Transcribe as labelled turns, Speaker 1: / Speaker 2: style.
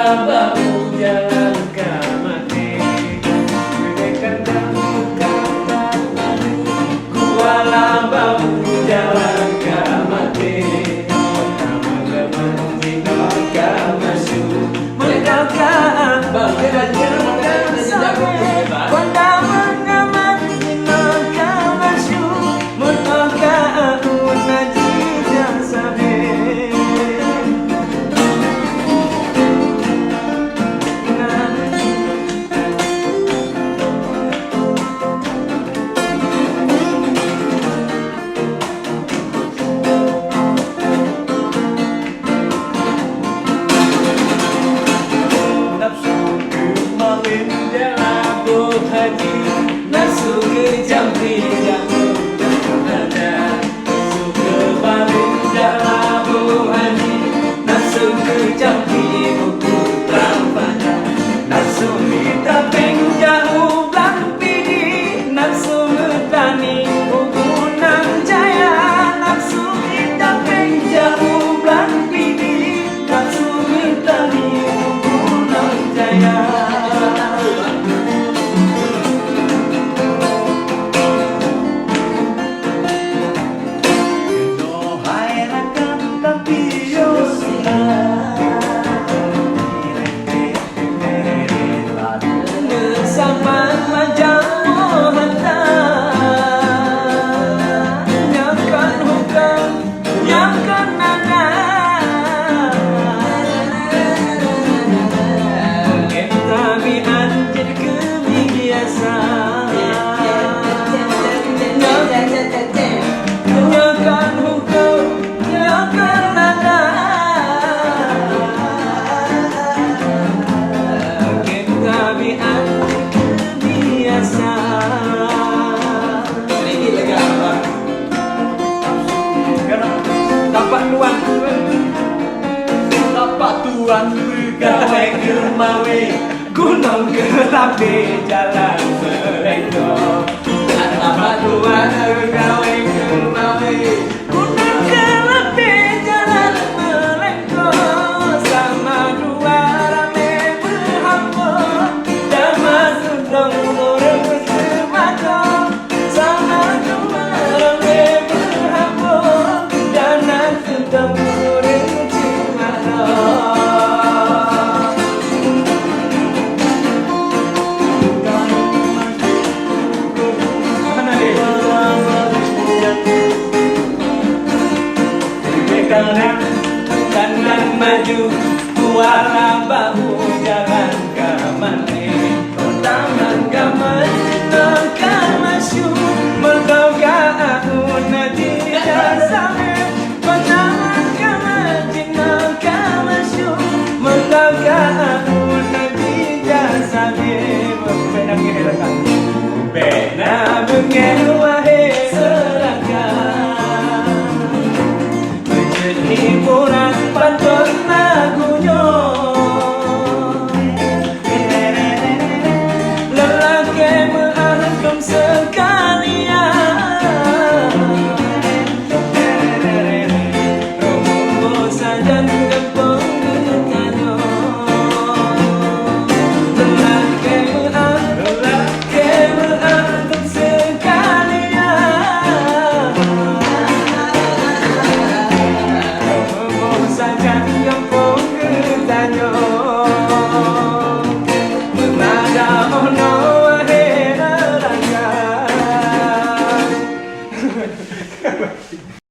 Speaker 1: bahu jalan ke mati. Gedekan damu kata kuala bahu jalan ke mati. Teman-teman dinoka masuk mendoka bangga nafsu kejam tidak ada, nafsu kebalik dalam hati, nafsu kejam buku pada, nafsu kita jauh belang pidi, nafsu metani buku nang jaya, nafsu kita jauh belang pidi, nafsu metani buku nang jaya. Tuan pegawai Germawi gunung gelap di jalan Selenggo. Apa tuan pegawai Germawi gunung gelap di jalan Selenggo. Sama dua rame berhambur sama sundong orang bersemaco. Sama dua rame berhambur dan sundong orang bersemaco. Kanan maju kuala bahu jalan ke mati. Taman gaman nangka masyu mendoga aku nanti dasame. Taman gaman nangka masyu mendoga aku nanti dasame. Benar mengeluh